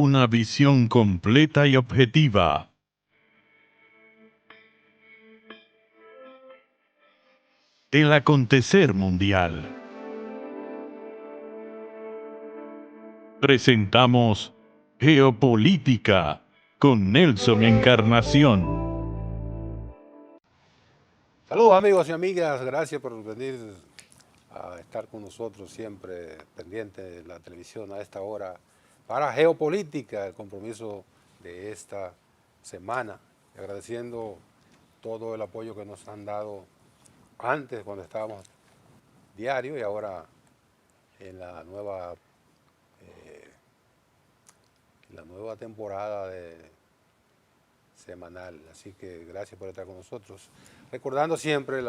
una visión completa y objetiva. El acontecer mundial. Presentamos Geopolítica con Nelson Encarnación. Saludos amigos y amigas, gracias por venir a estar con nosotros siempre pendiente de la televisión a esta hora para Geopolítica, el compromiso de esta semana, agradeciendo todo el apoyo que nos han dado antes cuando estábamos diario y ahora en la nueva temporada semanal. Así que gracias por estar con nosotros. Recordando siempre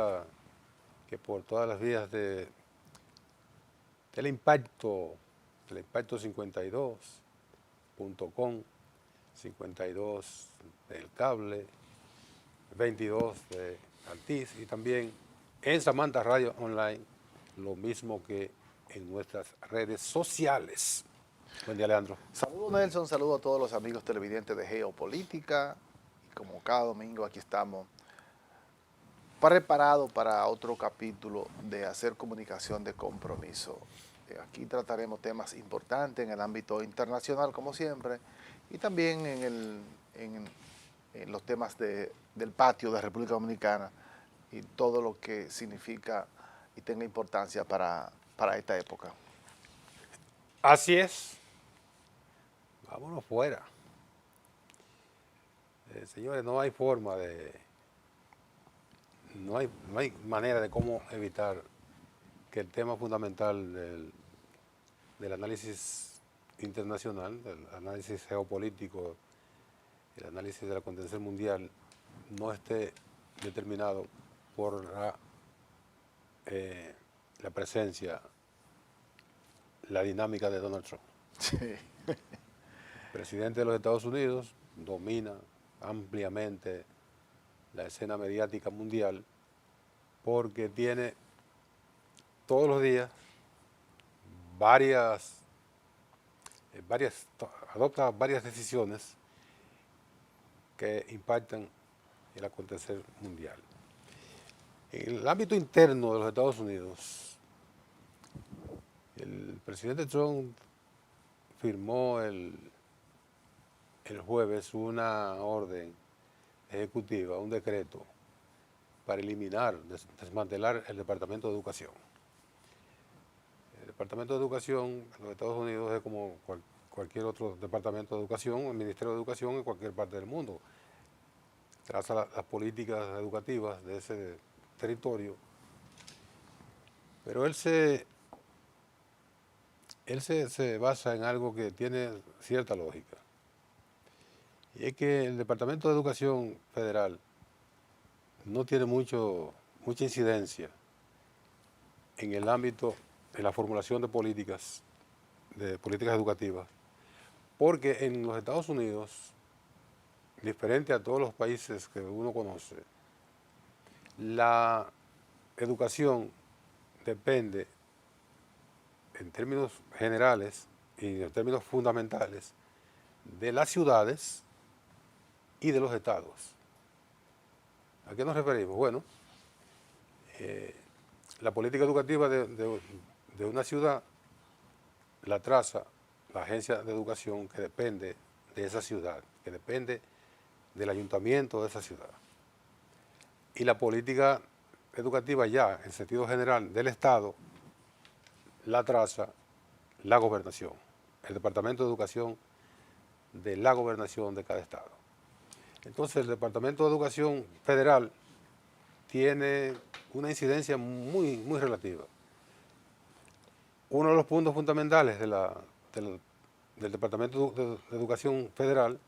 que por todas las vías del impacto 52.com, 52 del cable, 22 de Altiz y también en Samantha Radio Online, lo mismo que en nuestras redes sociales. Buen día, Leandro. Saludos, Nelson, saludos a todos los amigos televidentes de Geopolítica. Y como cada domingo aquí estamos preparados para otro capítulo de hacer comunicación de compromiso. Aquí trataremos temas importantes en el ámbito internacional, como siempre, y también en los temas del patio de República Dominicana y todo lo que significa y tenga importancia para esta época. Así es. Vámonos fuera. Señores, no hay forma no hay manera de cómo evitar que el tema fundamental del análisis internacional, del análisis geopolítico, el análisis del acontecer mundial, no esté determinado por la presencia, la dinámica de Donald Trump. Sí. Presidente de los Estados Unidos domina ampliamente la escena mediática mundial porque tiene todos los días adopta varias decisiones que impactan el acontecer mundial. En el ámbito interno de los Estados Unidos, el presidente Trump firmó el jueves una orden ejecutiva, un decreto para eliminar, desmantelar el Departamento de Educación. El Departamento de Educación en los Estados Unidos es como cualquier otro departamento de educación, el Ministerio de Educación en cualquier parte del mundo. Traza las políticas educativas de ese territorio, pero él se basa en algo que tiene cierta lógica. Y es que el Departamento de Educación Federal no tiene mucha incidencia en el ámbito de la formulación de políticas educativas, porque en los Estados Unidos, diferente a todos los países que uno conoce, la educación depende, en términos generales y en términos fundamentales, de las ciudades y de los estados. ¿A qué nos referimos? Bueno, la política educativa de una ciudad la traza la agencia de educación que depende de esa ciudad, que depende del ayuntamiento de esa ciudad. Y la política educativa ya, en sentido general, del Estado, la traza la gobernación, el Departamento de Educación de la gobernación de cada estado. Entonces el Departamento de Educación Federal tiene una incidencia muy relativa. Uno de los puntos fundamentales del Departamento de Educación Federal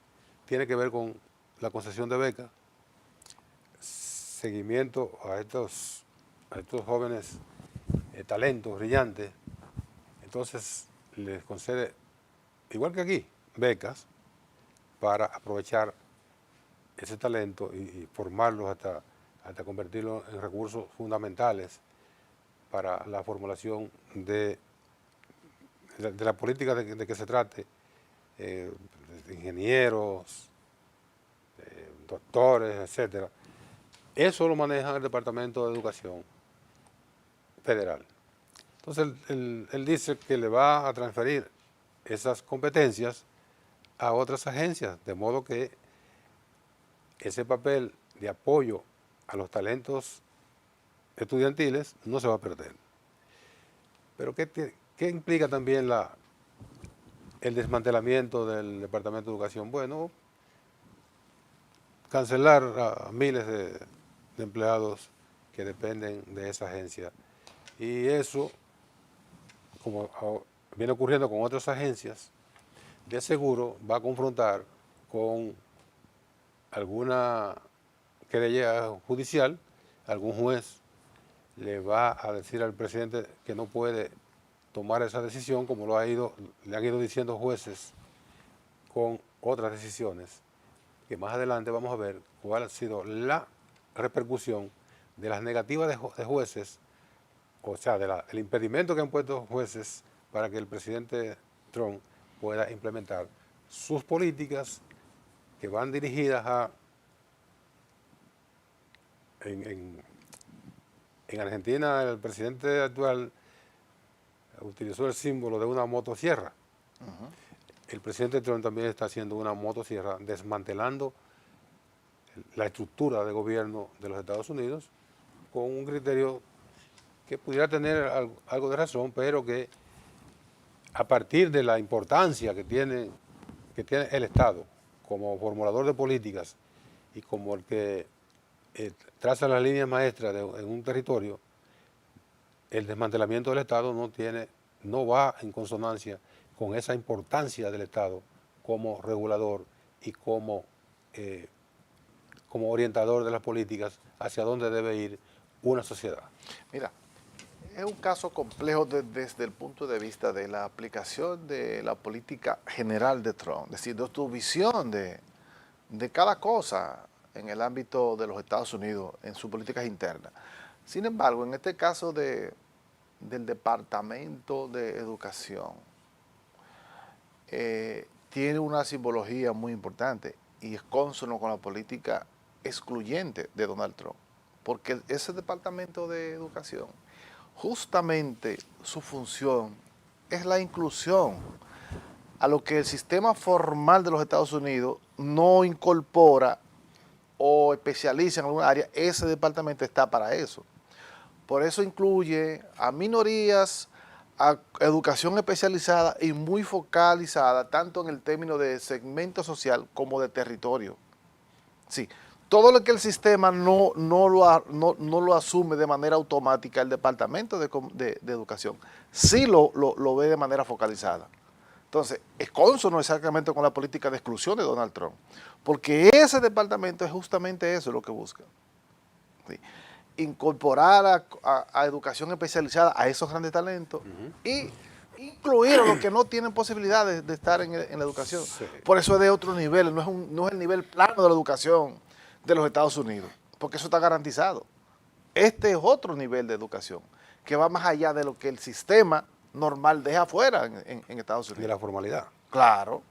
tiene que ver con la concesión de becas, seguimiento a estos jóvenes talentos brillantes. Entonces les concede, igual que aquí, becas para aprovechar ese talento y formarlos hasta convertirlos en recursos fundamentales para la formulación de la política de que se trate, ingenieros, doctores, etcétera. Eso lo maneja el Departamento de Educación Federal. Entonces, él dice que le va a transferir esas competencias a otras agencias, de modo que ese papel de apoyo a los talentos estudiantiles no se va a perder. Pero ¿qué implica también el desmantelamiento del Departamento de Educación? Bueno, cancelar a miles de empleados que dependen de esa agencia. Y eso, como viene ocurriendo con otras agencias, de seguro va a confrontar con alguna querella judicial, algún juez le va a decir al presidente que no puede tomar esa decisión, como le han ido diciendo jueces con otras decisiones, que más adelante vamos a ver cuál ha sido la repercusión de las negativas de jueces, o sea, del impedimento que han puesto jueces para que el presidente Trump pueda implementar sus políticas que van dirigidas en Argentina el presidente actual utilizó el símbolo de una motosierra. El presidente Trump también está haciendo una motosierra, desmantelando la estructura de gobierno de los Estados Unidos con un criterio que pudiera tener algo de razón, pero que a partir de la importancia que tiene el Estado como formulador de políticas y como el que traza las líneas maestras en un territorio, el desmantelamiento del Estado no va en consonancia con esa importancia del Estado como regulador y como orientador de las políticas hacia dónde debe ir una sociedad. Mira, es un caso complejo desde el punto de vista de la aplicación de la política general de Trump, es decir, de tu visión de cada cosa en el ámbito de los Estados Unidos, en sus políticas internas. Sin embargo, en este caso del Departamento de Educación, tiene una simbología muy importante y es cónsono con la política excluyente de Donald Trump, porque ese Departamento de Educación, justamente su función es la inclusión a lo que el sistema formal de los Estados Unidos no incorpora o especializa en alguna área. Ese departamento está para eso. Por eso incluye a minorías, a educación especializada y muy focalizada, tanto en el término de segmento social como de territorio. Sí, todo lo que el sistema no lo asume de manera automática el Departamento de Educación, sí lo ve de manera focalizada. Entonces, es cónsono exactamente con la política de exclusión de Donald Trump, porque ese departamento es justamente eso lo que busca. ¿Sí? Incorporar a educación especializada a esos grandes talentos y incluir a los que no tienen posibilidades de estar en la educación. Sí. Por eso es de otro nivel, no es el nivel plano de la educación de los Estados Unidos, porque eso está garantizado. Este es otro nivel de educación, que va más allá de lo que el sistema normal deja afuera en Estados Unidos. De la formalidad. Claro.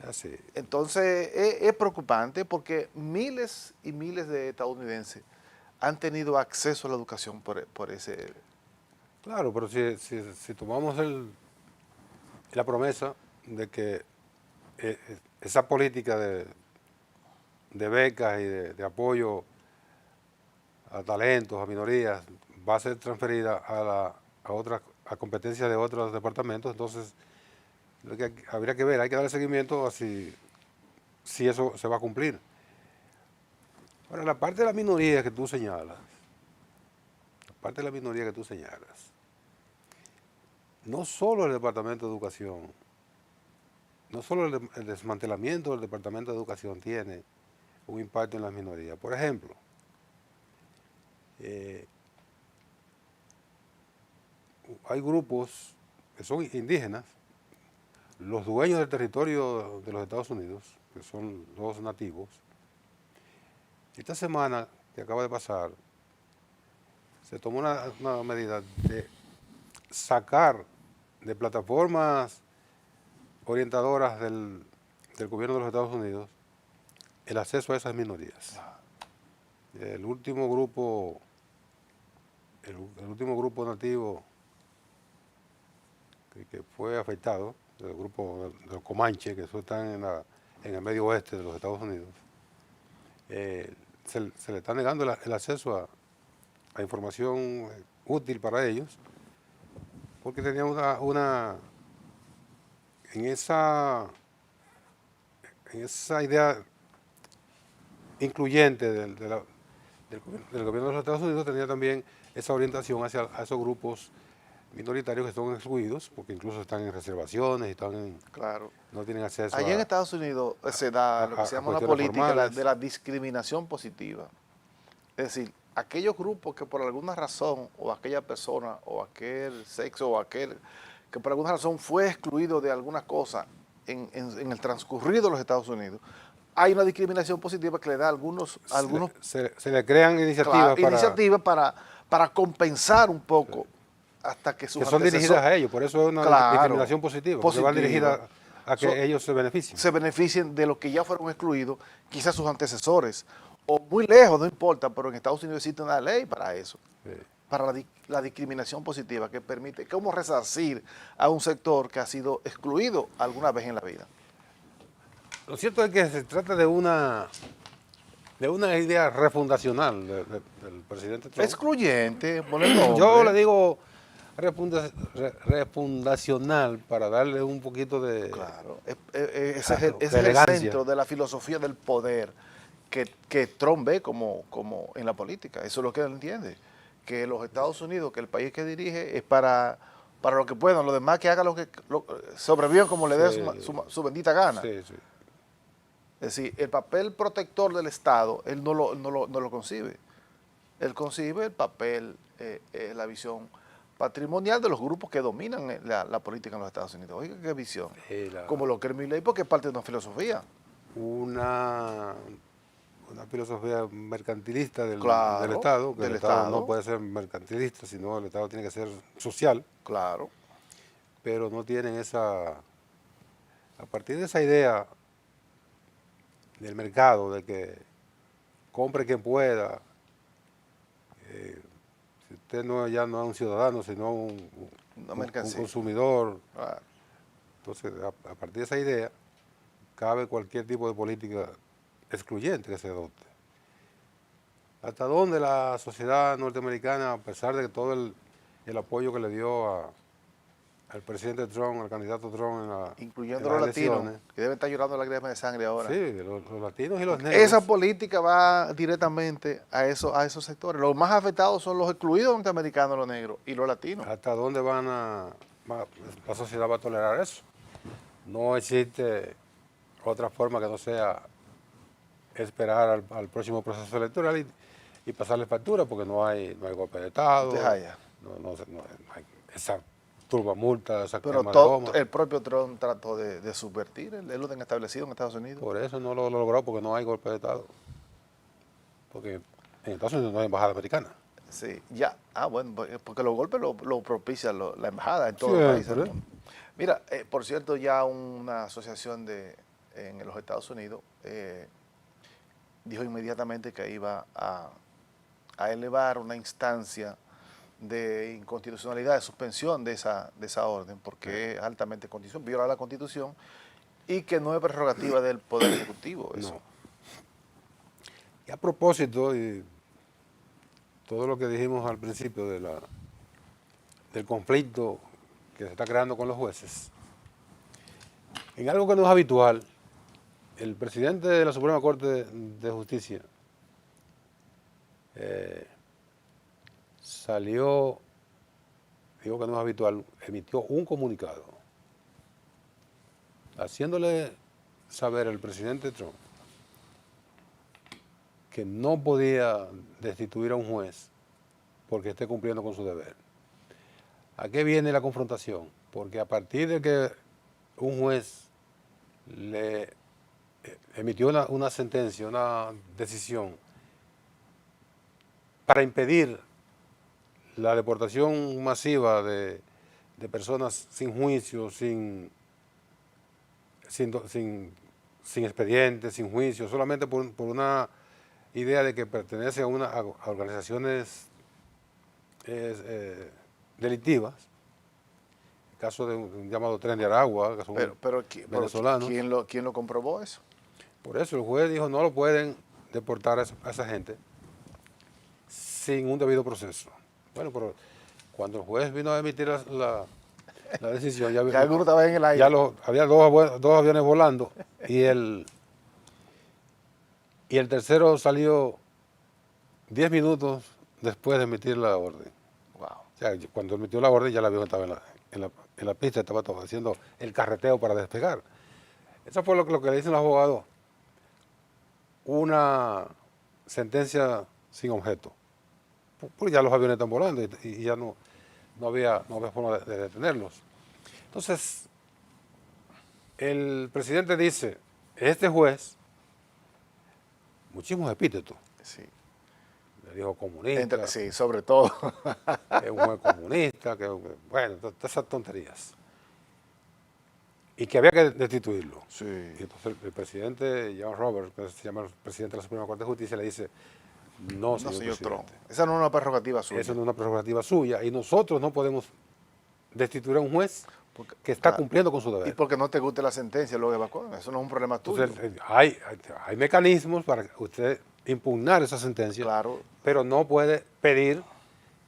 Así. Entonces es preocupante porque miles y miles de estadounidenses han tenido acceso a la educación por ese... Claro, pero si tomamos la promesa de que esa política de becas y de apoyo a talentos, a minorías, va a ser transferida a competencias de otros departamentos, entonces lo que habría que ver, hay que darle seguimiento a si eso se va a cumplir. Ahora, la parte de la minoría que tú señalas, no solo el Departamento de Educación, no solo el desmantelamiento del Departamento de Educación tiene un impacto en las minorías. Por ejemplo, hay grupos que son indígenas, los dueños del territorio de los Estados Unidos, que son los nativos. Esta semana que acaba de pasar, se tomó una medida de sacar de plataformas orientadoras del del gobierno de los Estados Unidos el acceso a esas minorías. El último grupo nativo que fue afectado, el grupo de los Comanches, que eso están en el medio oeste de los Estados Unidos, se le está negando el acceso a información útil para ellos, porque tenían en esa idea incluyente del gobierno de los Estados Unidos, tenía también esa orientación hacia esos grupos minoritarios que son excluidos, porque incluso están en reservaciones, Claro. no tienen acceso Allí en Estados Unidos se da lo que se llama una política de la discriminación positiva. Es decir, aquellos grupos que por alguna razón, o aquella persona, o aquel sexo, o aquel que por alguna razón fue excluido de alguna cosa en el transcurrido de los Estados Unidos, hay una discriminación positiva que le da algunos se le crean iniciativas, para compensar un poco hasta que sus que son dirigidas a ellos, por eso es una discriminación positiva, porque van dirigidas a que ellos se beneficien. Se beneficien de los que ya fueron excluidos, quizás sus antecesores, o muy lejos, no importa, pero en Estados Unidos existe una ley para eso, para la discriminación positiva, que permite cómo resarcir a un sector que ha sido excluido alguna vez en la vida. Lo cierto es que se trata de una idea refundacional del presidente Trump. Excluyente, yo le digo refundacional para darle un poquito de... Claro, ese es el centro de la filosofía del poder que Trump ve como en la política. Eso es lo que él entiende, que los Estados Unidos, que el país que dirige es para lo que puedan, los demás que hagan sobrevivan como le dé su bendita gana. Sí, sí. Es decir, el papel protector del Estado, él no lo concibe. Él concibe el papel, la visión patrimonial de los grupos que dominan la política en los Estados Unidos. Oiga, qué visión. Como lo que es Milley, porque es parte de una filosofía. Una filosofía mercantilista del Estado, que el Estado no puede ser mercantilista, sino el Estado tiene que ser social. Claro. Pero no tienen a partir de esa idea del mercado, de que compre quien pueda, si usted ya no es un ciudadano, sino un consumidor. Claro. Entonces, a partir de esa idea, cabe cualquier tipo de política excluyente que se adopte. ¿Hasta dónde la sociedad norteamericana, a pesar de todo el apoyo que le dio al presidente Trump, al candidato Trump incluyendo los latinos, que deben estar llorando lágrimas de sangre ahora? Sí, los latinos y los negros. Esa política va directamente a esos sectores. Los más afectados son los excluidos norteamericanos, los negros y los latinos. ¿Hasta dónde la sociedad va a tolerar eso? No existe otra forma que no sea esperar al próximo proceso electoral y pasarle factura, porque no hay golpe de Estado, no hay esa turbamulta, esa pero quema de goma. El propio Trump trató de subvertir el orden establecido en Estados Unidos. Por eso no lo logró, porque no hay golpe de Estado. Porque en Estados Unidos no hay embajada americana. Sí, ya. Bueno, porque los golpes lo propicia la embajada en todo el país. Mira, por cierto, ya una asociación en los Estados Unidos dijo inmediatamente que iba a elevar una instancia de inconstitucionalidad, de suspensión de esa orden, porque es altamente constitucional, viola la Constitución y que no es prerrogativa del Poder Ejecutivo. Eso. No. Y a propósito, y todo lo que dijimos al principio del conflicto que se está creando con los jueces, en algo que no es habitual, el presidente de la Suprema Corte de Justicia salió, digo que no es habitual, emitió un comunicado haciéndole saber al presidente Trump que no podía destituir a un juez porque esté cumpliendo con su deber. ¿A qué viene la confrontación? Porque a partir de que un juez le emitió una sentencia, una decisión para impedir la deportación masiva de personas sin juicio, sin sin expediente, sin juicio, solamente por una idea de que pertenece a organizaciones delictivas. El caso de un llamado Tren de Aragua, que son venezolanos. ¿quién lo comprobó eso? Por eso el juez dijo no lo pueden deportar a esa gente sin un debido proceso. Bueno, pero cuando el juez vino a emitir la decisión, Ya alguno estaba en el aire. ya había dos aviones volando y el tercero salió 10 minutos después de emitir la orden. Wow. O sea, cuando emitió la orden ya el avión estaba en la pista, estaba todo haciendo el carreteo para despegar. Eso fue lo que le dicen los abogados, una sentencia sin objeto. Porque ya los aviones están volando y ya no había forma de detenerlos. Entonces, el presidente dice, este juez, muchísimos epítetos, Sí. le dijo comunista, Sí, sobre todo. es un juez comunista, bueno, todas esas tonterías. Y que había que destituirlo. Sí. Y entonces el presidente John Roberts, que se llama el presidente de la Suprema Corte de Justicia, le dice, no, señor Trump. presidente, Esa no es una prerrogativa suya. eso no es una prerrogativa suya y nosotros no podemos destituir a un juez que está claro, cumpliendo con su Y deber. porque no te guste la sentencia, luego evacúan. Eso no es un problema tuyo. Entonces, hay mecanismos para usted impugnar esa sentencia, Claro. pero no puede pedir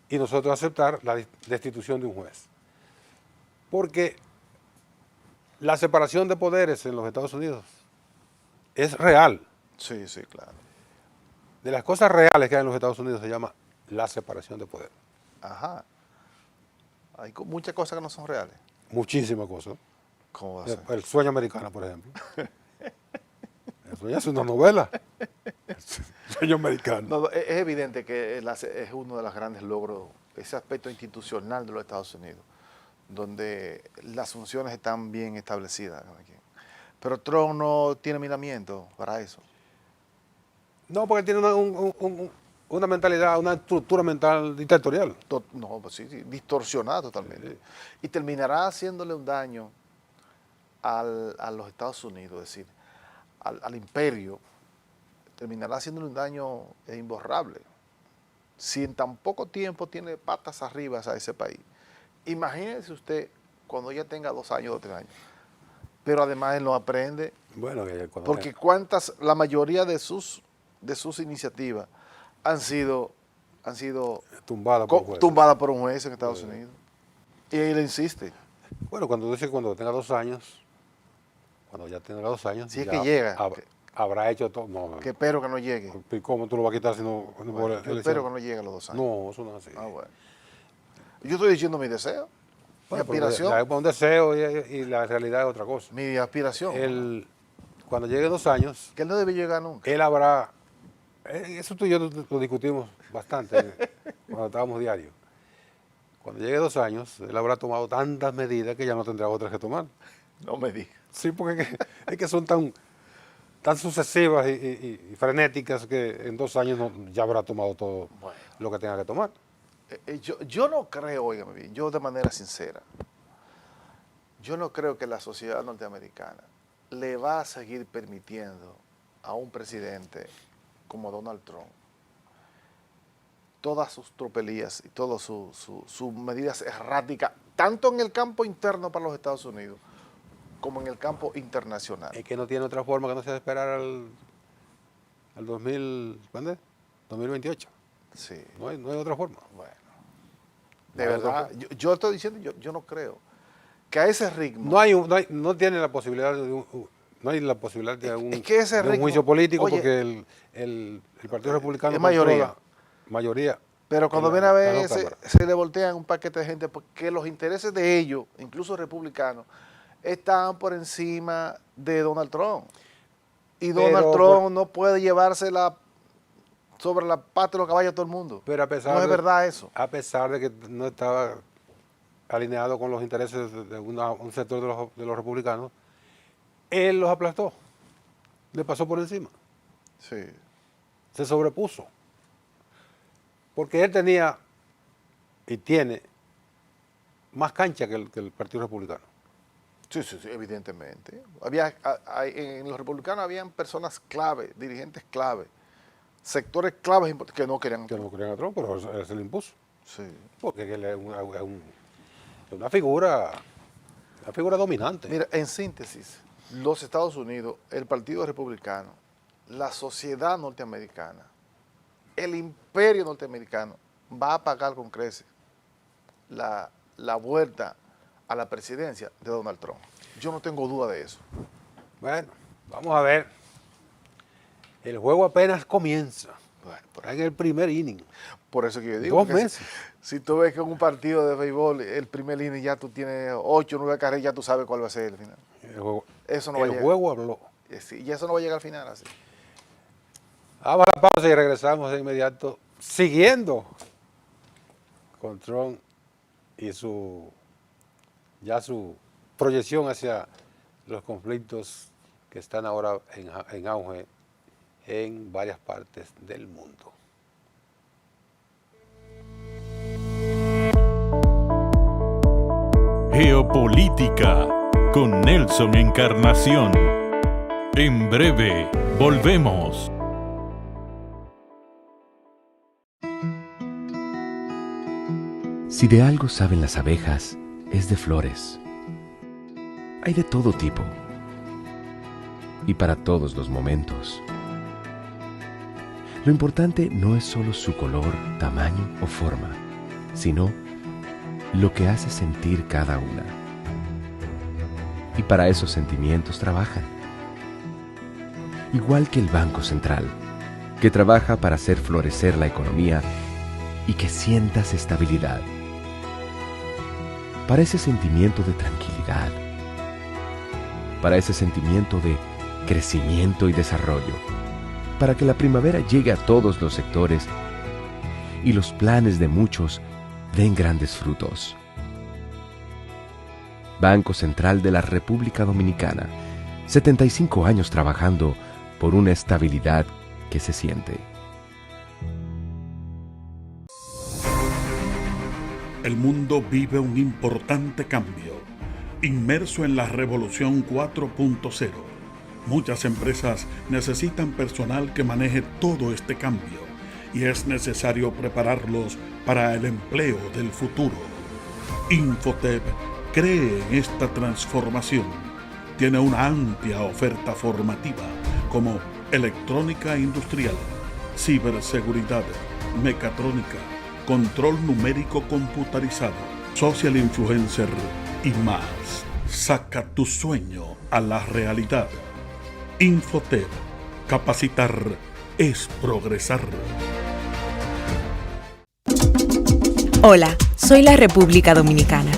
y nosotros aceptar la destitución de un juez. Porque la separación de poderes en los Estados Unidos es real. Sí, sí, claro. De las cosas reales que hay en los Estados Unidos se llama la separación de poderes. Ajá. Hay muchas cosas que no son reales. Muchísimas cosas. ¿Cómo va a ser? El sueño americano, por ejemplo. El sueño es una novela. El sueño americano. No, es evidente que es uno de los grandes logros, ese aspecto institucional de los Estados Unidos, donde las funciones están bien establecidas. Pero Trump no tiene miramiento para eso. No, porque tiene una mentalidad, una estructura mental dictatorial. No, pues sí, distorsionada totalmente. Sí. Y terminará haciéndole un daño a los Estados Unidos, es decir, al imperio, terminará haciéndole un daño imborrable. Si en tan poco tiempo tiene patas arriba a ese país, imagínese usted cuando ya tenga 2 años o 3 años. Pero además él no aprende, Bueno, porque la mayoría de sus iniciativas han sido tumbada por jueces. tumbadas por un juez en Estados Unidos. Y él insiste. Bueno, cuando dice cuando tenga 2 años, cuando ya tenga 2 años, Si es ya que llega. habrá hecho todo. No, Que espero que no llegue. ¿y cómo tú lo vas a quitar si no por Bueno, yo elección? espero que no llegue a los 2 años. No, eso no es así. Ah, bueno. Yo estoy diciendo mi deseo, mi Bueno, pero aspiración. es un deseo y la realidad es otra cosa. Mi aspiración. Cuando llegue 2 años, Que él no debe llegar nunca. él habrá, eso tú y yo lo discutimos bastante cuando estábamos diarios. Cuando llegue 2 años, él habrá tomado tantas medidas que ya no tendrá otras que tomar. No me diga. Sí, porque es que son tan sucesivas y frenéticas que en 2 años ya habrá tomado todo Bueno. lo que tenga que tomar. Yo no creo, óigame bien, yo de manera sincera, yo no creo que la sociedad norteamericana le va a seguir permitiendo a un presidente como Donald Trump todas sus tropelías y todas sus medidas erráticas, tanto en el campo interno para los Estados Unidos como en el campo internacional. Es que no tiene otra forma que no sea esperar al 2028. Sí, No hay otra forma. bueno. No De hay otra verdad, forma. yo estoy diciendo, yo no creo que a ese ritmo... No tiene la posibilidad no hay la posibilidad de Es que ese de un ritmo- juicio político oye, porque el Partido Republicano es mayoría. controla mayoría. Pero cuando en viene a las ver, dos cámaras. se le voltean un paquete de gente porque los intereses de ellos, incluso republicanos, están por encima de Donald Trump. Y Donald Trump no puede llevársela sobre la pata de los caballos a todo el mundo. Pero a pesar no es de- verdad eso. A pesar de que no estaba alineado con los intereses de un sector de los republicanos, él los aplastó, le pasó por encima, Sí. se sobrepuso. Porque él tenía y tiene más cancha que el Partido Republicano. Sí, sí, sí, evidentemente. En los republicanos habían personas clave, dirigentes clave, sectores claves que no querían. Que no querían a Trump, pero él se le impuso. Sí. Porque él es una figura dominante. Mira, en síntesis, los Estados Unidos, el Partido Republicano, la sociedad norteamericana, el imperio norteamericano va a pagar con creces la vuelta a la presidencia de Donald Trump. Yo no tengo duda de eso. Bueno, vamos a ver. El juego apenas comienza. Bueno, Está en el primer inning. por eso que yo digo 2 que meses. si tú ves que en un partido de béisbol, el primer inning ya tú tienes 8 o 9 carreras, ya tú sabes cuál va a ser el final. Eso no va a El llegar. juego habló. Sí, y eso no va a llegar al final así. Vamos a la pausa y regresamos de inmediato, siguiendo con Trump y su proyección hacia los conflictos que están ahora en auge en varias partes del mundo. Geopolítica con Nelson Encarnación. En breve, volvemos. Si de algo saben las abejas, es de flores. Hay de todo tipo y para todos los momentos. Lo importante no es solo su color, tamaño o forma, sino lo que hace sentir cada una. Y para esos sentimientos trabajan. Igual que el Banco Central, que trabaja para hacer florecer la economía y que sientas estabilidad. Para ese sentimiento de tranquilidad. Para ese sentimiento de crecimiento y desarrollo. Para que la primavera llegue a todos los sectores y los planes de muchos den grandes frutos. Banco Central de la República Dominicana, 75 años trabajando por una estabilidad que se siente. El mundo vive un importante cambio, inmerso en la revolución 4.0. Muchas empresas necesitan personal que maneje todo este cambio y es necesario prepararlos para el empleo del futuro. Infotep cree en esta transformación. Tiene una amplia oferta formativa como electrónica industrial, ciberseguridad, mecatrónica, control numérico computarizado, social influencer y más. Saca tu sueño a la realidad. Infotep. Capacitar es progresar. Hola, soy la República Dominicana.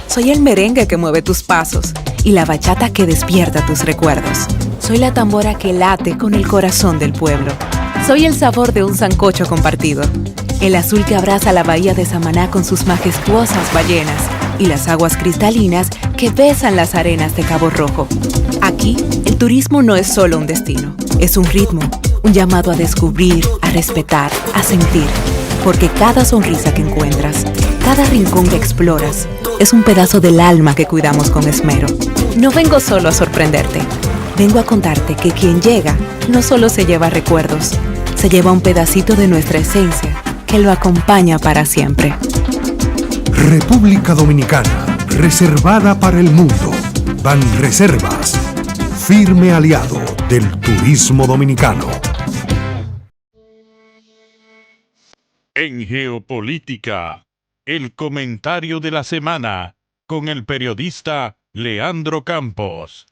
Soy el merengue que mueve tus pasos y la bachata que despierta tus recuerdos. Soy la tambora que late con el corazón del pueblo. Soy el sabor de un sancocho compartido. El azul que abraza la bahía de Samaná con sus majestuosas ballenas y las aguas cristalinas que besan las arenas de Cabo Rojo. Aquí, el turismo no es solo un destino, es un ritmo, un llamado a descubrir, a respetar, a sentir. Porque cada sonrisa que encuentras, cada rincón que exploras, es un pedazo del alma que cuidamos con esmero. No vengo solo a sorprenderte, vengo a contarte que quien llega no solo se lleva recuerdos, se lleva un pedacito de nuestra esencia que lo acompaña para siempre. República Dominicana, reservada para el mundo. Banreservas, firme aliado del turismo dominicano. En Geopolítica, el comentario de la semana con el periodista Leandro Campos.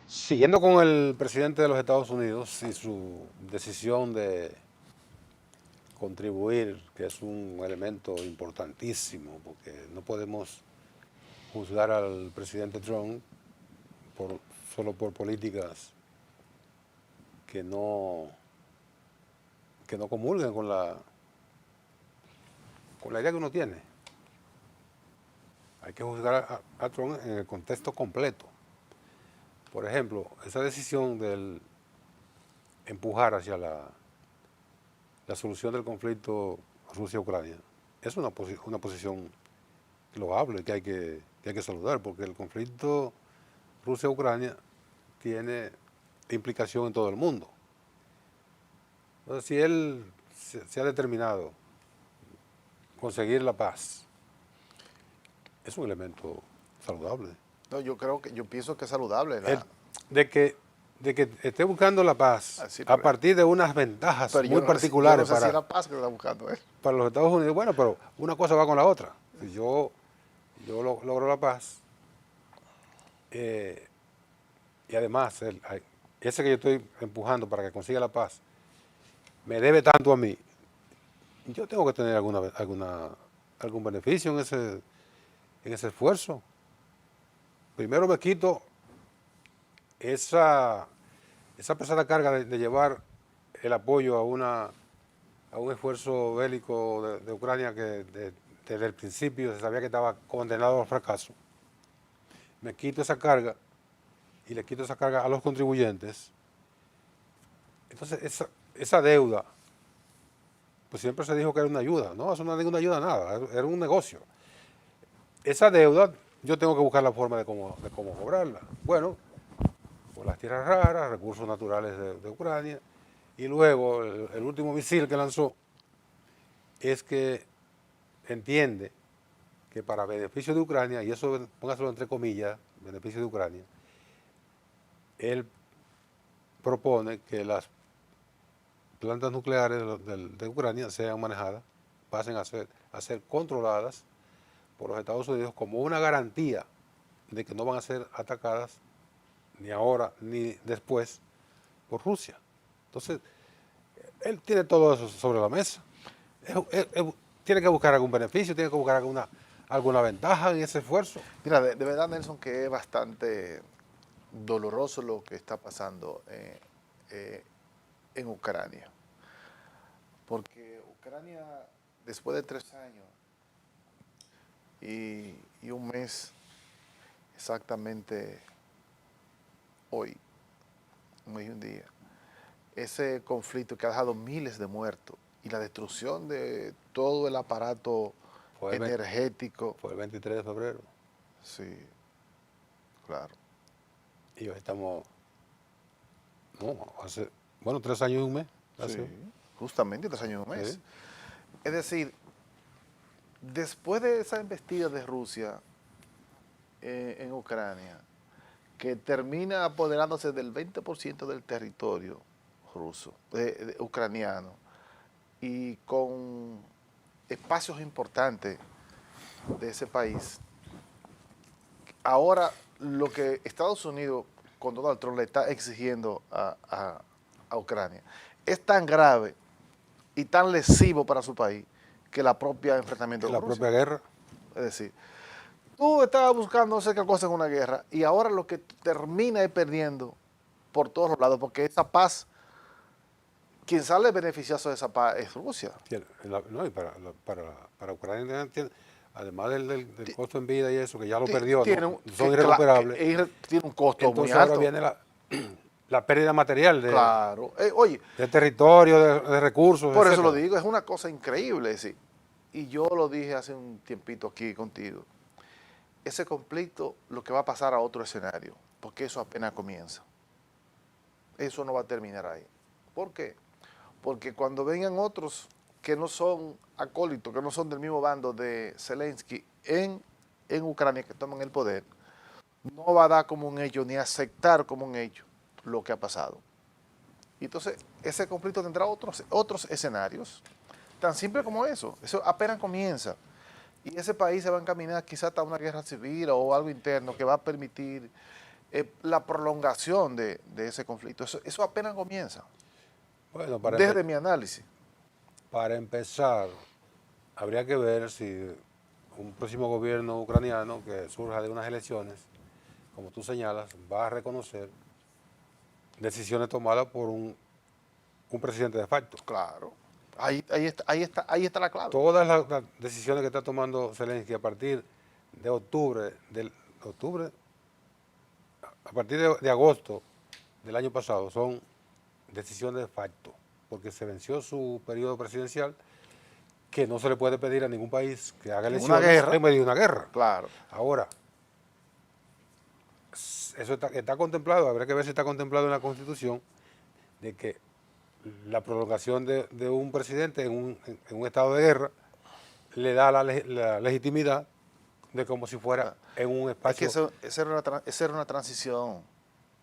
Siguiendo con el presidente de los Estados Unidos y su decisión de contribuir, que es un elemento importantísimo, porque no podemos juzgar al presidente Trump solo por políticas que no comulguen con la idea que uno tiene. Hay que juzgar a Trump en el contexto completo. Por ejemplo, esa decisión del empujar hacia la solución del conflicto Rusia-Ucrania es una posición loable, que hay que saludar, porque el conflicto Rusia-Ucrania tiene implicación en todo el mundo. Entonces, si él se ha determinado conseguir la paz, es un elemento saludable. No, yo pienso que es saludable. De que esté buscando la paz Ah, sí, a pero- partir de unas ventajas Pero muy particulares yo no sé si para, es la paz que está buscando él. para los Estados Unidos. Bueno, pero una cosa va con la otra. Si yo logro la paz, y además ese que yo estoy empujando para que consiga la paz me debe tanto a mí, yo tengo que tener algún beneficio en ese esfuerzo. Primero me quito esa pesada carga de llevar el apoyo a un esfuerzo bélico de Ucrania que desde el principio se sabía que estaba condenado al fracaso. Me quito esa carga y le quito esa carga a los contribuyentes. Entonces esa deuda, pues siempre se dijo que era una ayuda. No, eso no era ninguna ayuda, nada, era un negocio. Esa deuda yo tengo que buscar la forma de cómo cobrarla. Bueno, por las tierras raras, recursos naturales de Ucrania, y luego el último misil que lanzó es que entiende que para beneficio de Ucrania, y eso póngaselo entre comillas, beneficio de Ucrania, él propone que las plantas nucleares de Ucrania sean manejadas, pasen a ser controladas por los Estados Unidos como una garantía de que no van a ser atacadas ni ahora ni después por Rusia. Entonces, él tiene todo eso sobre la mesa. Tiene que buscar algún beneficio, tiene que buscar alguna ventaja en ese esfuerzo. Mira, de verdad, Nelson, que es bastante doloroso lo que está pasando en Ucrania. Porque Ucrania, después de 3 años y un mes, exactamente hoy, un mes y un día, ese conflicto que ha dejado miles de muertos y la destrucción de todo el aparato energético. Fue el 23 de febrero. Sí, claro. Y hoy estamos, hace 3 años y un mes. Sí, justamente 3 años y un mes. Sí. Es decir, después de esa embestida de Rusia en Ucrania, que termina apoderándose del 20% del territorio ruso, ucraniano, y con espacios importantes de ese país, ahora lo que Estados Unidos con Donald Trump le está exigiendo a Ucrania es tan grave y tan lesivo para su país que la propia enfrentamiento La con Rusia. propia guerra. Es decir, tú estabas buscando no sé qué cosa en una guerra y ahora lo que termina es perdiendo por todos los lados, porque esa paz, quien sale beneficioso de esa paz es Rusia. No, y para Ucrania, además del costo en vida y eso, que ya lo perdió, son irrecuperables. Tiene un costo muy Entonces alto. ahora viene la pérdida material Claro. Oye, de territorio, de recursos. por eso etcétera. lo digo, es una cosa increíble. Sí. Y yo lo dije hace un tiempito aquí contigo. Ese conflicto lo que va a pasar a otro escenario, porque eso apenas comienza. Eso no va a terminar ahí. ¿Por qué? Porque cuando vengan otros que no son acólitos, que no son del mismo bando de Zelensky en Ucrania, que toman el poder, no va a dar como un hecho, ni aceptar como un hecho lo que ha pasado. Y entonces, ese conflicto tendrá otros escenarios, tan simple como eso. Eso apenas comienza. Y ese país se va a encaminar quizás hasta una guerra civil o algo interno que va a permitir la prolongación de ese conflicto. Eso apenas comienza. Bueno, Desde mi análisis. para empezar, habría que ver si un próximo gobierno ucraniano que surja de unas elecciones, como tú señalas, va a reconocer decisiones tomadas por un presidente de facto. Claro. Ahí está la clave. Todas las decisiones que está tomando Zelensky a partir de a partir de agosto del año pasado, son decisiones de facto, porque se venció su periodo presidencial, que no se le puede pedir a ningún país que haga Una elecciones guerra. en medio de una guerra. Claro. Ahora, eso está contemplado, habrá que ver si está contemplado en la Constitución, de que la prolongación de un presidente en un estado de guerra le da la legitimidad de como si fuera en un Es que espacio. esa era una transición.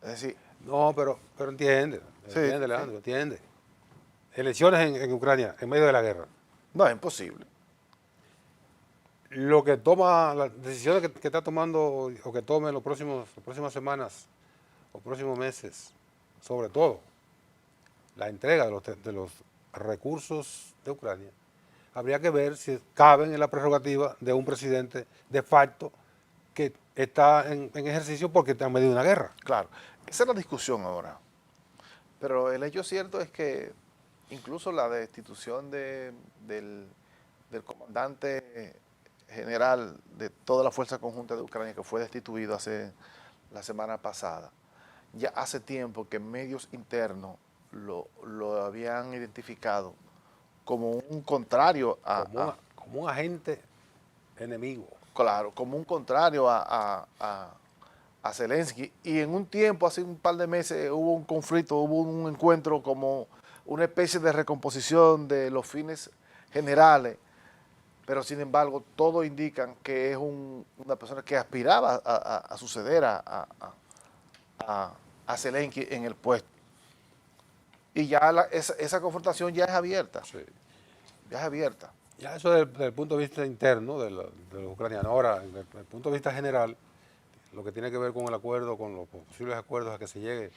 Es decir, No, pero entiende, Sí, entiende, sí. Leandro, entiende. Elecciones en Ucrania, en medio de la guerra. no, es imposible. Lo que toma, las decisiones que está tomando o que tome las próximas semanas o próximos meses, sobre todo la entrega de los recursos de Ucrania, habría que ver si caben en la prerrogativa de un presidente de facto que está en ejercicio porque está en medio de una guerra. Claro. Esa es la discusión ahora. Pero el hecho cierto es que incluso la destitución del comandante general de toda la Fuerza Conjunta de Ucrania, que fue destituido hace la semana pasada, ya hace tiempo que medios internos lo habían identificado como un contrario Como un agente enemigo. claro, como un contrario a Zelensky. Y en un tiempo, hace un par de meses, hubo un conflicto, hubo un encuentro como una especie de recomposición de los fines generales, pero sin embargo, todos indican que es una persona que aspiraba a suceder a Zelensky en el puesto. Y ya esa confrontación ya es abierta. Sí. Ya es abierta. Ya eso desde el punto de vista interno de los ucranianos. Ahora, desde el punto de vista general, lo que tiene que ver con el acuerdo, con los posibles acuerdos a que se llegue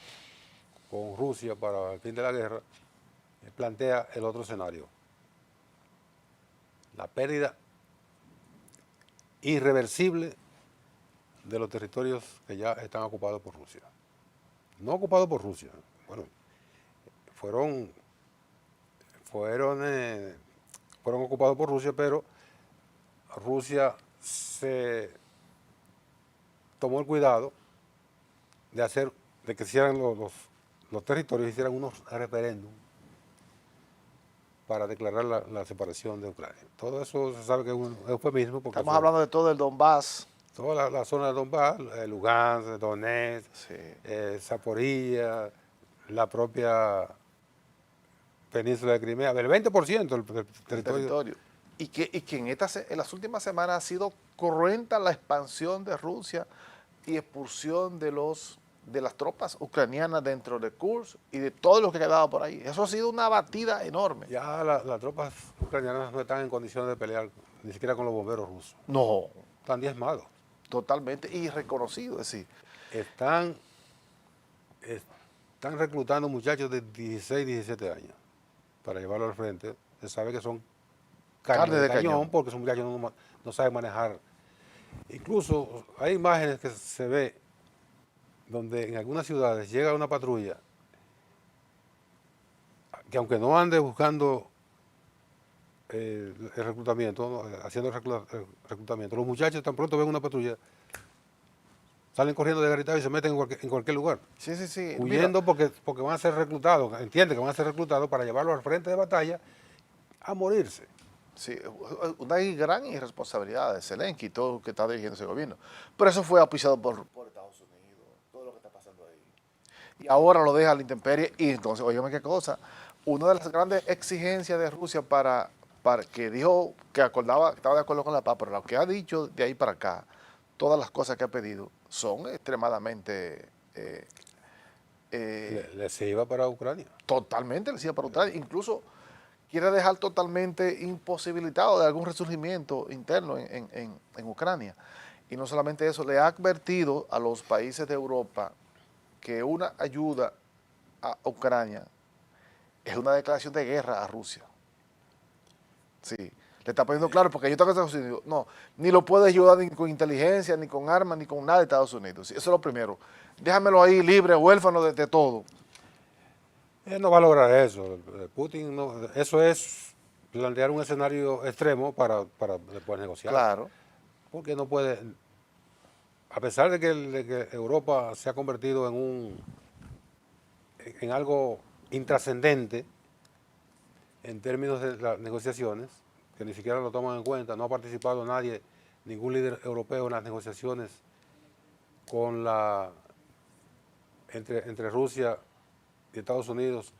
con Rusia para el fin de la guerra, plantea el otro escenario. La pérdida irreversible de los territorios que ya están ocupados por Rusia. No ocupados por Rusia, bueno, fueron ocupados por Rusia, pero Rusia se tomó el cuidado de que hicieran los territorios, hicieran unos referéndum para declarar la separación de Ucrania. Todo eso se sabe que es un eufemismo. Porque Estamos hablando de todo el Donbass. toda la zona de Donbass, Lugansk, Donetsk, Sí. Zaporilla, la propia península de Crimea, del 20% del territorio. Y que en las últimas semanas ha sido cruenta la expansión de Rusia y expulsión de las tropas ucranianas dentro de Kursk y de todo lo que quedaba por ahí. Eso ha sido una batida enorme. Ya las tropas ucranianas no están en condiciones de pelear ni siquiera con los bomberos rusos. No, Están diezmados. totalmente irreconocido. Es decir, Están reclutando muchachos de 16, 17 años para llevarlo al frente. Se sabe que son carne de cañón porque esos muchachos no saben manejar. Incluso hay imágenes que se ve donde en algunas ciudades llega una patrulla que aunque no ande buscando el reclutamiento, ¿no? Haciendo el reclutamiento, los muchachos tan pronto ven una patrulla, salen corriendo de garita y se meten en cualquier lugar. sí. Huyendo porque van a ser reclutados, entiende que van a ser reclutados para llevarlos al frente de batalla a morirse. Sí, una gran irresponsabilidad de Zelensky y todo lo que está dirigiendo ese gobierno. Pero eso fue auspiciado por Estados Unidos, todo lo que está pasando ahí. Y ahora lo deja a la intemperie. Y entonces, óyeme qué cosa, una de las grandes exigencias de Rusia para que dijo que estaba de acuerdo con la paz, pero lo que ha dicho de ahí para acá, todas las cosas que ha pedido son extremadamente Se iba para Ucrania. totalmente lesiva para Ucrania. Incluso quiere dejar totalmente imposibilitado de algún resurgimiento interno en Ucrania. Y no solamente eso, le ha advertido a los países de Europa que una ayuda a Ucrania es una declaración de guerra a Rusia. Sí, le está poniendo claro, porque yo tengo que Estados Unidos, no, ni lo puede ayudar ni con inteligencia, ni con armas, ni con nada de Estados Unidos. Sí, eso es lo primero. Déjamelo ahí libre, huérfano de todo. Él no va a lograr eso. Putin no, eso es plantear un escenario extremo para después negociar. Claro. Porque no puede, a pesar de que Europa se ha convertido en algo intrascendente en términos de las negociaciones, que ni siquiera lo toman en cuenta. No ha participado nadie, ningún líder europeo en las negociaciones con entre Rusia y Estados Unidos,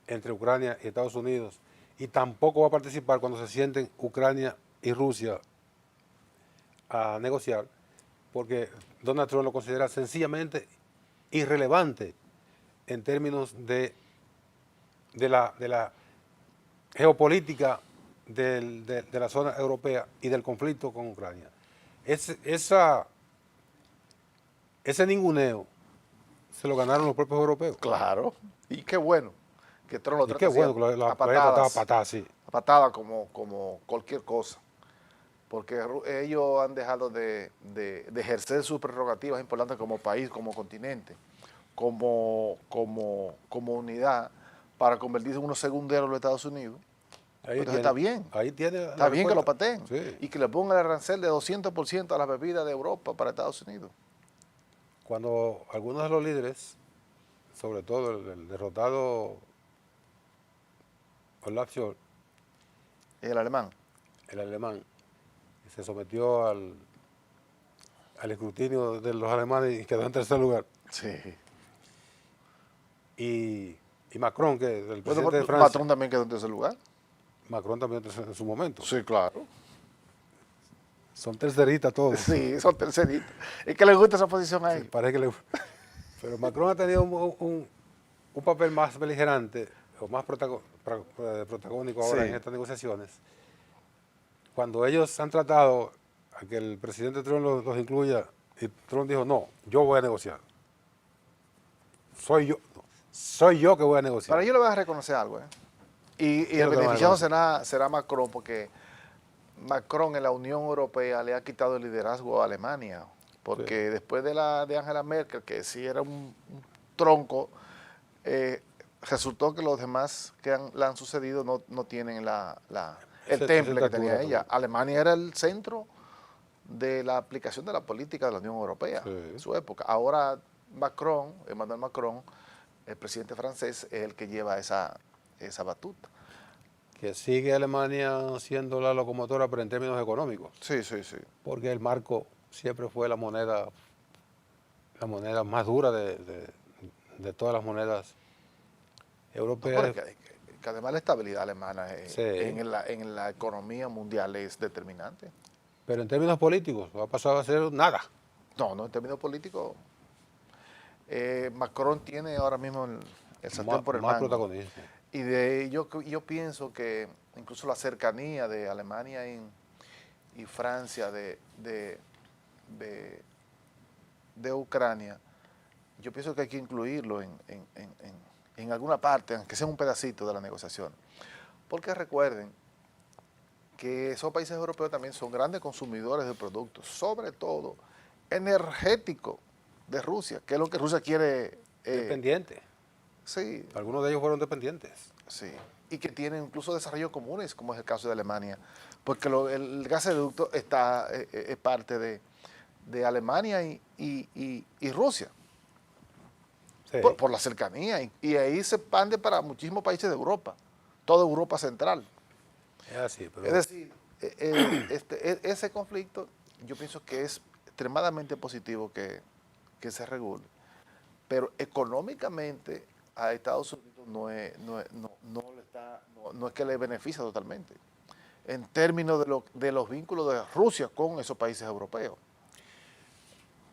entre Ucrania y Estados Unidos, y tampoco va a participar cuando se sienten Ucrania y Rusia a negociar, porque Donald Trump lo considera sencillamente irrelevante en términos de la geopolítica de la zona europea y del conflicto con Ucrania. Ese ninguneo se lo ganaron los propios europeos. Claro. Y qué bueno que Trump lo Y trata qué así, bueno que lo a haya tratado a patadas, patadas, sí. a patadas como cualquier cosa. Porque ellos han dejado de ejercer sus prerrogativas importantes como país, como continente, como unidad, para convertirse en unos segunderos de los Estados Unidos. Entonces está bien. Ahí tiene la Está bien que lo respuesta. pateen. Sí. Y que le pongan el arancel de 200% a las bebidas de Europa para Estados Unidos. Cuando algunos de los líderes, sobre todo el derrotado Olaf Scholz, El alemán. el alemán, se sometió al escrutinio de los alemanes y quedó en tercer lugar. Sí. Y Macron, que el Bueno, presidente de Francia, Macron también quedó en tercer lugar. Macron también en su momento. Sí, claro. Son terceristas todos. Sí, son terceristas. Es que les gusta esa posición ahí. Parece que pero Macron ha tenido un papel más beligerante o más protagónico ahora Sí. en estas negociaciones. Cuando ellos han tratado a que el presidente Trump los incluya, y Trump dijo, no, yo voy a negociar. Soy yo que voy a negociar. Para yo le voy a reconocer algo. Y el lo que beneficiado va a será Macron, porque Macron en la Unión Europea le ha quitado el liderazgo a Alemania. Porque después de Angela Merkel, que sí era un tronco, resultó que los demás que le han sucedido no tienen el temple que tenía ella. Alemania era el centro de la aplicación de la política de la Unión Europea en su época. Ahora Emmanuel Macron, el presidente francés, es el que lleva esa batuta. Que sigue Alemania siendo la locomotora, pero en términos económicos. Sí, sí, sí. Porque el marco siempre fue la moneda más dura de todas las monedas europeas. Que además la estabilidad alemana Sí. en la economía mundial es determinante. Pero en términos políticos ha pasado a ser nada. No, en términos políticos, Macron tiene ahora mismo el sartén por el Más mango. protagonismo. Y yo pienso que incluso la cercanía de Alemania y Francia de Ucrania, yo pienso que hay que incluirlo en alguna parte, aunque sea un pedacito de la negociación. Porque recuerden que esos países europeos también son grandes consumidores de productos, sobre todo energéticos de Rusia, que es lo que Rusia quiere. Dependiente. Sí, Algunos de ellos fueron dependientes. sí. Y que tienen incluso desarrollos comunes, como es el caso de Alemania. Porque el gasoducto es parte de Alemania y Rusia. Sí. Por la cercanía. Y ahí se expande para muchísimos países de Europa, toda Europa central. Es así. Pero Es decir, ese conflicto yo pienso que es extremadamente positivo que se regule, pero económicamente a Estados Unidos no es que le beneficia totalmente, en términos de los vínculos de Rusia con esos países europeos.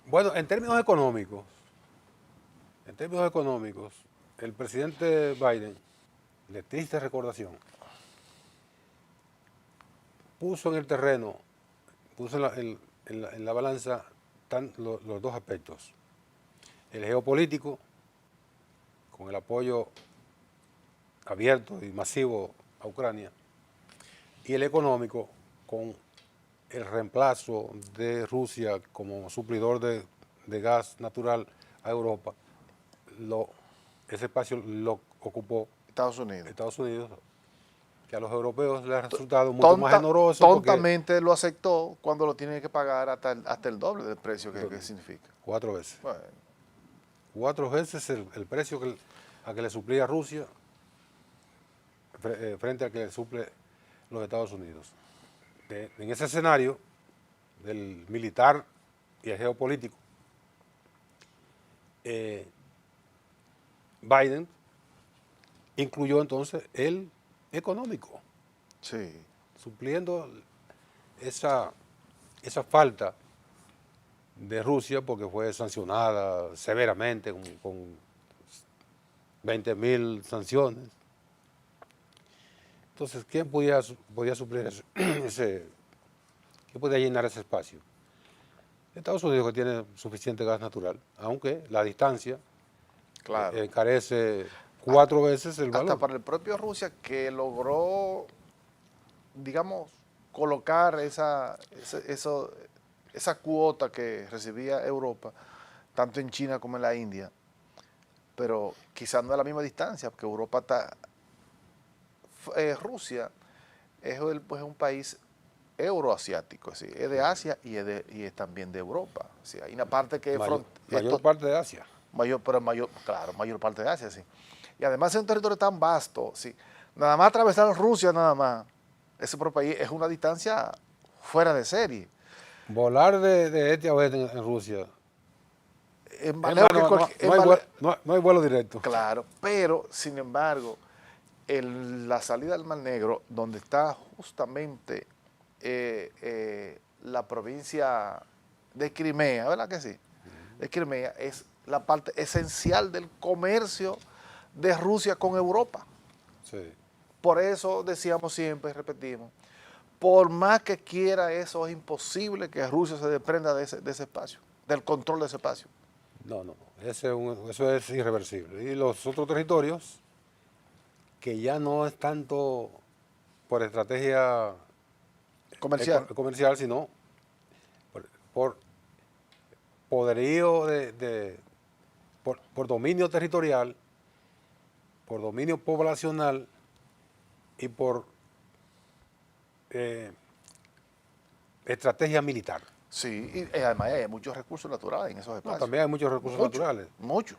bueno, en términos económicos, el presidente Biden, de triste recordación, puso en el terreno, puso en la balanza los dos aspectos. El geopolítico, con el apoyo abierto y masivo a Ucrania, y el económico, con el reemplazo de Rusia como suplidor de gas natural a Europa. Ese espacio lo ocupó Estados Unidos. Estados Unidos, que a los europeos les ha resultado mucho más generoso. Tontamente lo aceptó cuando lo tiene que pagar hasta el doble del precio que significa. 4 veces. Bueno, 4 veces el precio a que le suplía Rusia frente al que le suple los Estados Unidos. En ese escenario del militar y el geopolítico, Biden incluyó entonces el económico, Sí. supliendo esa falta de Rusia, porque fue sancionada severamente con 20.000 sanciones. Entonces, ¿quién podía suplir quién podía llenar ese espacio? Estados Unidos, que tiene suficiente gas natural, aunque la distancia Claro. encarece 4 veces el valor. Hasta para el propio Rusia, que logró, digamos, colocar esa cuota que recibía Europa, tanto en China como en la India, pero quizás no es la misma distancia, porque Europa está... Rusia es un país euroasiático, es decir, es de Asia y es también de Europa. O sea, hay una parte que es mayor parte de Asia. mayor parte de Asia, sí. Y además es un territorio tan vasto, sí. Nada más atravesar Rusia, nada más, ese propio país es una distancia fuera de serie. Volar de este a oeste en Rusia. No hay vuelo directo. Claro, pero sin embargo, la salida del Mar Negro, donde está justamente la provincia de Crimea, ¿verdad que sí? De Crimea es la parte esencial del comercio de Rusia con Europa. Sí. Por eso decíamos siempre, repetimos, por más que quiera eso, es imposible que Rusia se desprenda de ese espacio, del control de ese espacio. No, eso es irreversible. Y los otros territorios, que ya no es tanto por estrategia comercial, sino por poderío por dominio territorial, por dominio poblacional y por estrategia militar. Sí, y además hay muchos recursos naturales en esos espacios. También hay muchos recursos naturales. Mucho.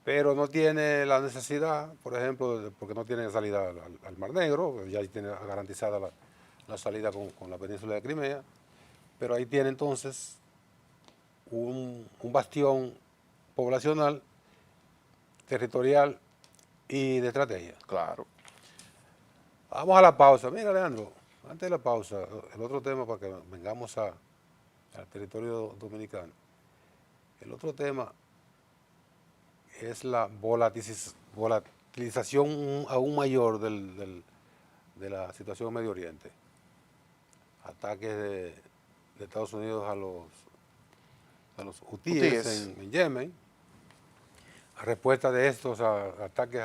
Pero no tiene la necesidad, por ejemplo, porque no tiene salida al Mar Negro, ya tiene garantizada la salida con la península de Crimea, pero ahí tiene entonces un bastión poblacional, territorial y de estrategia. Claro. Vamos a la pausa. Mira, Leandro, antes de la pausa, el otro tema para que vengamos al territorio dominicano. El otro tema es la volatilización aún mayor de la situación en Medio Oriente. Ataques de Estados Unidos a los hutíes en Yemen, a respuesta de estos ataques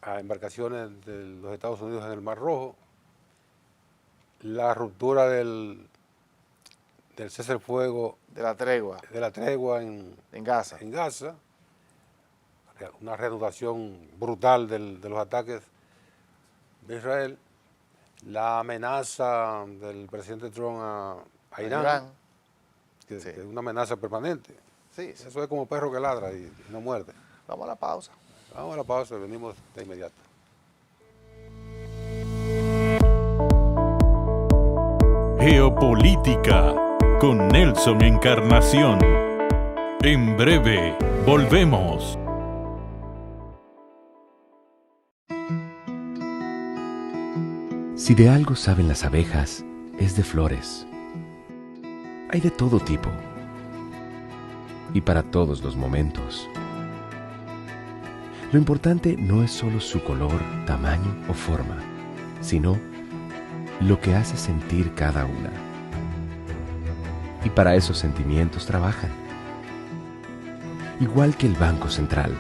a embarcaciones de los Estados Unidos en el Mar Rojo, la ruptura del cese al fuego De la tregua en Gaza. Una reanudación brutal de los ataques de Israel, la amenaza del presidente Trump a Irán, que es una amenaza permanente. Sí. Eso es como perro que ladra y no muerde. Vamos a la pausa. Vamos a la pausa y venimos de inmediato. Geopolítica con Nelson Encarnación. En breve, volvemos. Si de algo saben las abejas, es de flores. Hay de todo tipo y para todos los momentos. Lo importante no es solo su color, tamaño o forma, sino lo que hace sentir cada una. Y para esos sentimientos trabajan. Igual que el Banco Central,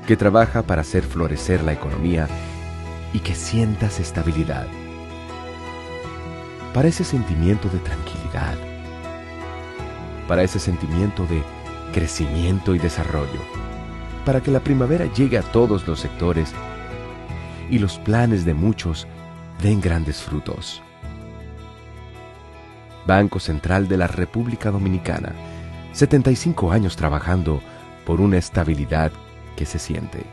que trabaja para hacer florecer la economía y que sientas estabilidad. Para ese sentimiento de tranquilidad. Para ese sentimiento de crecimiento y desarrollo. Para que la primavera llegue a todos los sectores y los planes de muchos den grandes frutos. Banco Central de la República Dominicana, 75 años trabajando por una estabilidad que se siente.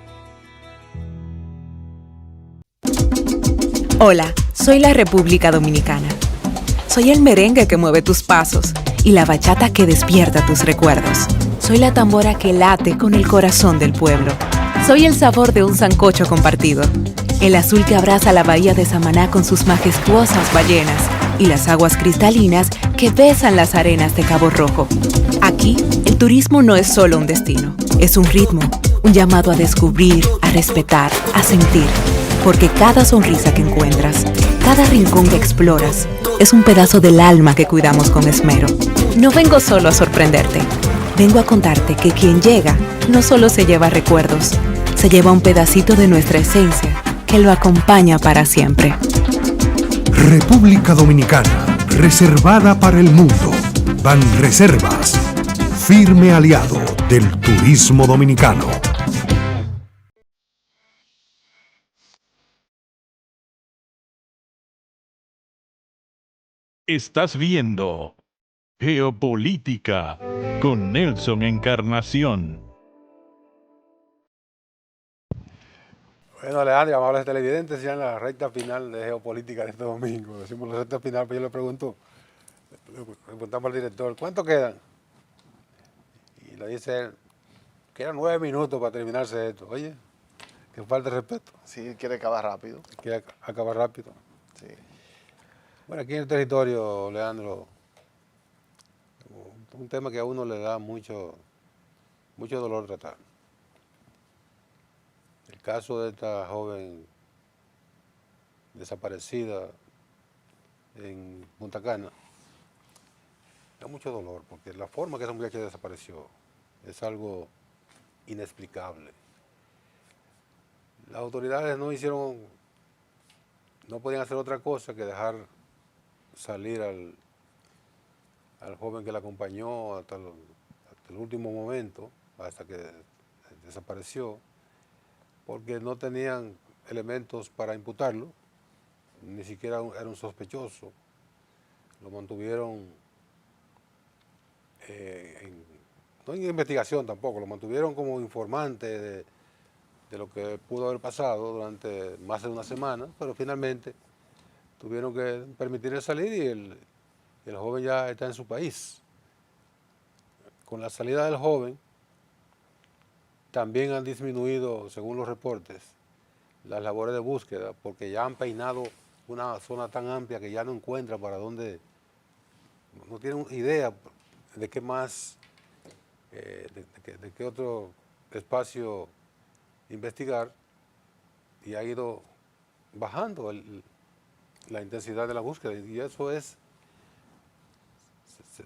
Hola, soy la República Dominicana. Soy el merengue que mueve tus pasos y la bachata que despierta tus recuerdos. Soy la tambora que late con el corazón del pueblo. Soy el sabor de un sancocho compartido, el azul que abraza la bahía de Samaná con sus majestuosas ballenas y las aguas cristalinas que besan las arenas de Cabo Rojo. Aquí, el turismo no es solo un destino, es un ritmo, un llamado a descubrir, a respetar, a sentir. Porque cada sonrisa que encuentras, cada rincón que exploras, es un pedazo del alma que cuidamos con esmero. No vengo solo a sorprenderte, vengo a contarte que quien llega no solo se lleva recuerdos, se lleva un pedacito de nuestra esencia que lo acompaña para siempre. República Dominicana, reservada para el mundo. Banreservas, firme aliado del turismo dominicano. Estás viendo Geopolítica con Nelson Encarnación. Bueno, Alejandro, amables televidentes, ya en la recta final de Geopolítica de este domingo. Decimos la recta final, pero yo le preguntamos al director, ¿cuánto quedan? Y le dice él, quedan 9 minutos para terminarse esto. Oye, que falta de respeto. Sí, él quiere acabar rápido. Quiere acabar rápido. Sí. Bueno, aquí en el territorio, Leandro, un tema que a uno le da mucho dolor tratar. El caso de esta joven desaparecida en Punta Cana da mucho dolor, porque la forma que esa muchacha desapareció es algo inexplicable. Las autoridades no podían hacer otra cosa que dejar salir al joven que la acompañó hasta el último momento, hasta que desapareció, porque no tenían elementos para imputarlo, ni siquiera era un sospechoso. Lo mantuvieron, no en investigación tampoco, lo mantuvieron como informante de lo que pudo haber pasado durante más de una semana, pero finalmente tuvieron que permitirle salir y el joven ya está en su país. Con la salida del joven, también han disminuido, según los reportes, las labores de búsqueda, porque ya han peinado una zona tan amplia que ya no encuentran para dónde, no tienen idea de qué más, de qué otro espacio investigar, y ha ido bajando la intensidad de la búsqueda, y eso es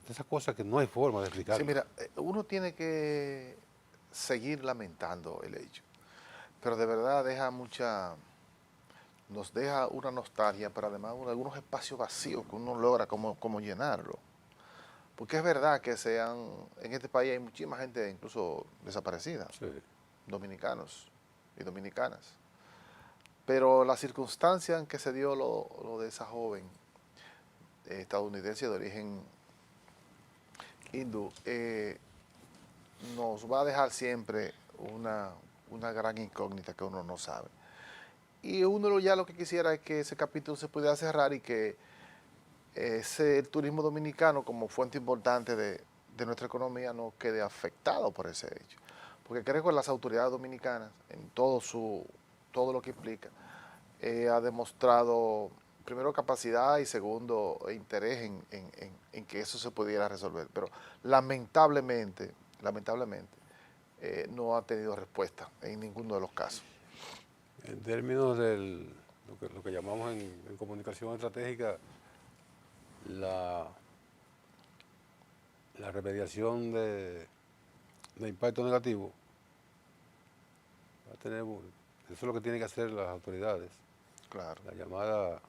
esa cosa que no hay forma de explicar. Sí, mira, uno tiene que seguir lamentando el hecho, pero de verdad nos deja una nostalgia, pero además algunos espacios vacíos que uno logra como llenarlo. Porque es verdad que en este país hay muchísima gente incluso desaparecida, Sí. dominicanos y dominicanas. Pero la circunstancia en que se dio lo de esa joven estadounidense de origen hindú, nos va a dejar siempre una gran incógnita que uno no sabe. Y uno ya lo que quisiera es que ese capítulo se pudiera cerrar y que el turismo dominicano como fuente importante de nuestra economía no quede afectado por ese hecho. Porque creo que las autoridades dominicanas, en todo lo que implica, ha demostrado, primero, capacidad y segundo, interés en que eso se pudiera resolver. Pero lamentablemente, no ha tenido respuesta en ninguno de los casos. En términos de lo que llamamos en comunicación estratégica, la remediación de impacto negativo, eso es lo que tienen que hacer las autoridades. Claro. La llamada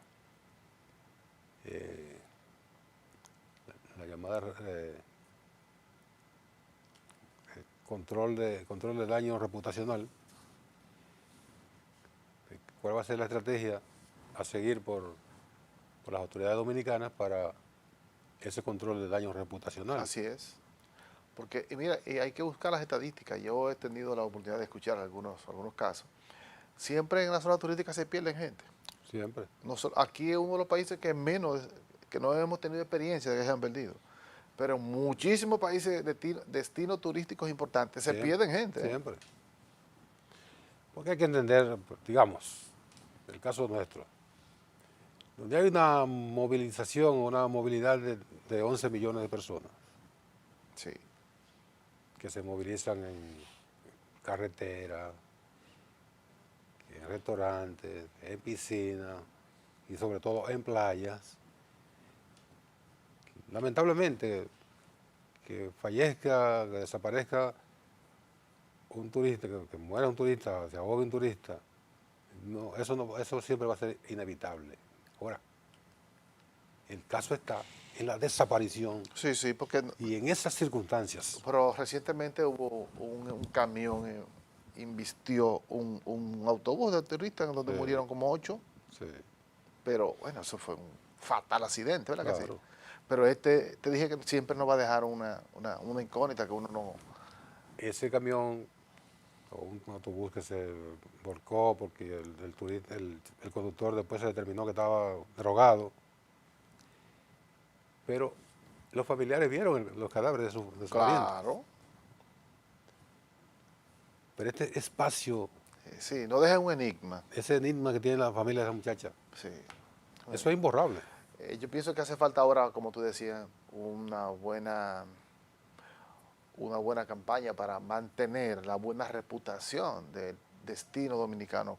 control de daño reputacional. ¿Cuál va a ser la estrategia a seguir por las autoridades dominicanas para ese control de daño reputacional? Así es. Porque, y mira, hay que buscar las estadísticas. Yo he tenido la oportunidad de escuchar algunos casos. Siempre en la zona turística se pierden gente. Siempre. Aquí es uno de los países que menos, que no hemos tenido experiencia de que se han perdido. Pero en muchísimos países, destinos turísticos importantes, se pierden gente. Siempre. Porque hay que entender, digamos, el caso nuestro, donde hay una movilización, una movilidad de 11 millones de personas Sí. que se movilizan en carretera, en restaurantes, en piscinas y sobre todo en playas. Lamentablemente, que fallezca, que desaparezca un turista, que muera un turista, se ahogue un turista, no, eso siempre va a ser inevitable. Ahora, el caso está en la desaparición Sí, sí, porque y en esas circunstancias. pero recientemente hubo un camión, invistió un autobús de turistas en donde Sí. murieron como 8, Sí, pero bueno, eso fue un fatal accidente, ¿verdad que sí? claro. Pero te dije que siempre nos va a dejar una incógnita que uno no... Ese camión o un autobús que se volcó porque el conductor después se determinó que estaba drogado, pero los familiares vieron los cadáveres de su pariente. Claro, Pero este espacio, sí, no deja un enigma, ese enigma que tiene la familia de esa muchacha, sí. eso es imborrable. Yo pienso que hace falta ahora, como tú decías, una buena campaña para mantener la buena reputación del destino dominicano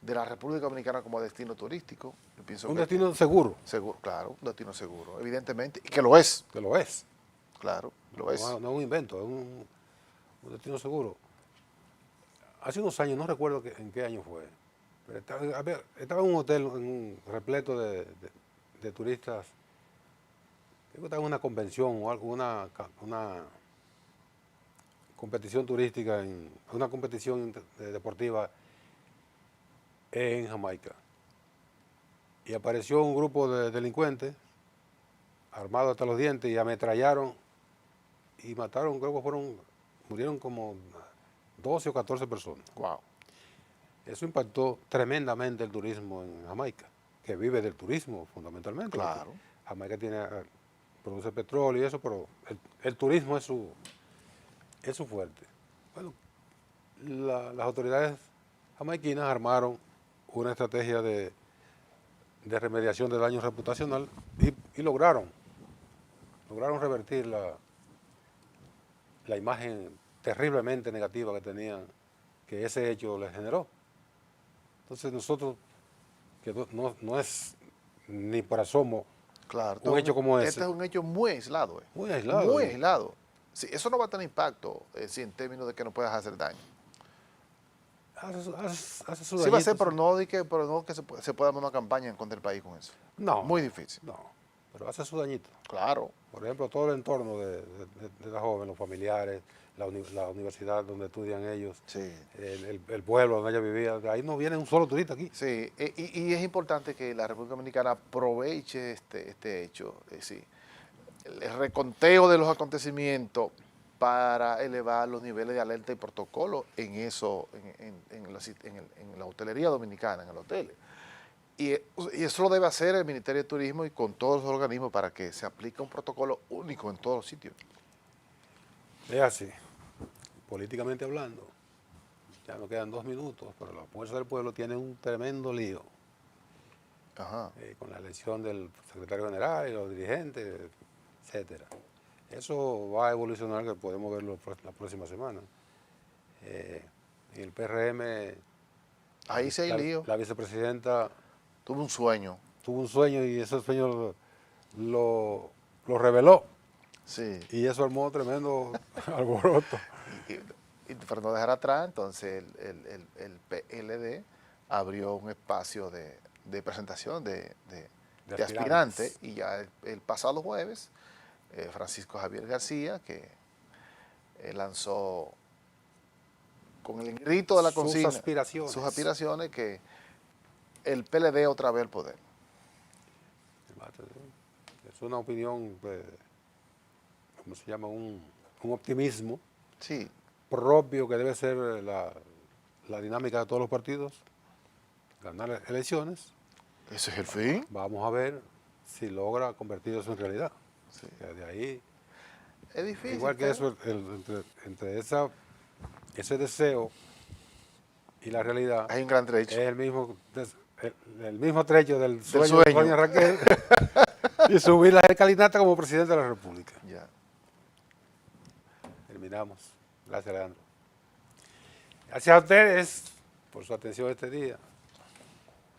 de la República Dominicana como destino turístico. Yo pienso Un que destino seguro, seguro, claro, un destino seguro, evidentemente, y que lo es, que lo es. claro, lo es. No, no es un invento, es un destino seguro. Hace unos años, no recuerdo en qué año fue, pero estaba en un hotel repleto de turistas. Creo que estaba en una convención o algo, una competición turística, una competición deportiva en Jamaica. Y apareció un grupo de delincuentes armados hasta los dientes y ametrallaron y mataron, creo que murieron como 12 o 14 personas. Wow. Eso impactó tremendamente el turismo en Jamaica, que vive del turismo fundamentalmente. Claro. Jamaica produce petróleo y eso, pero el turismo es su fuerte. Bueno, las autoridades jamaiquinas armaron una estrategia de remediación de daño reputacional y lograron revertir la imagen terriblemente negativa que tenían, que ese hecho les generó. Entonces nosotros, que no es ni por asomo Claro. un hecho como ese. Este es un hecho muy aislado. Muy aislado. Muy aislado. Sí, eso no va a tener impacto sí, en términos de que no puedas hacer daño. Hace su Sí va a ser, dañito, pero no que se pueda dar una campaña en contra del país con eso. No. Muy difícil. No, pero hace su dañito. Claro. Por ejemplo, todo el entorno de la joven, los familiares, la universidad donde estudian ellos, Sí. el pueblo donde ella vivía, de ahí no viene un solo turista aquí. Sí, y es importante que la República Dominicana aproveche este hecho, es decir, el reconteo de los acontecimientos para elevar los niveles de alerta y protocolo en la hotelería dominicana, en el hotel. Y eso lo debe hacer el Ministerio de Turismo y con todos los organismos para que se aplique un protocolo único en todos los sitios. Es así, políticamente hablando. Ya nos quedan 2 minutos, pero la Fuerza del Pueblo tiene un tremendo lío Ajá. con la elección del secretario general y los dirigentes, etcétera. Eso va a evolucionar, que podemos verlo la próxima semana. En el PRM, Ahí sí hay lío. la vicepresidenta Tuve un sueño. tuvo un sueño y ese sueño lo reveló. Sí. Y eso armó tremendo alboroto. Y para no dejar atrás, entonces el PLD abrió un espacio de presentación de aspirantes y ya el pasado jueves Francisco Javier García, que lanzó con el grito de la consigna sus aspiraciones que el PLD otra vez al poder. Es una opinión, ¿cómo se llama? Un optimismo Sí, propio que debe ser la dinámica de todos los partidos. ganar elecciones. Ese es el fin. Vamos a ver si logra convertir eso en realidad. Sí. Que de ahí, Es difícil. igual que pero- eso, entre ese deseo y la realidad, Hay un gran es trecho. el mismo trecho del sueño de sueño. doña Raquel y subir la escalinata como presidente de la República. Ya. Terminamos. Gracias, Leandro. Gracias a ustedes por su atención este día.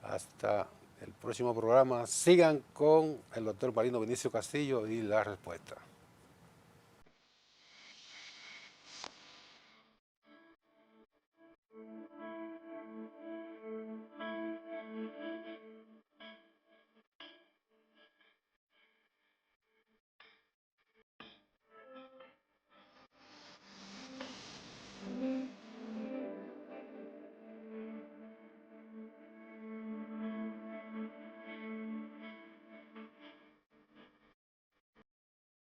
Hasta el próximo programa. Sigan con el doctor Marino Vinicio Castillo y la respuesta.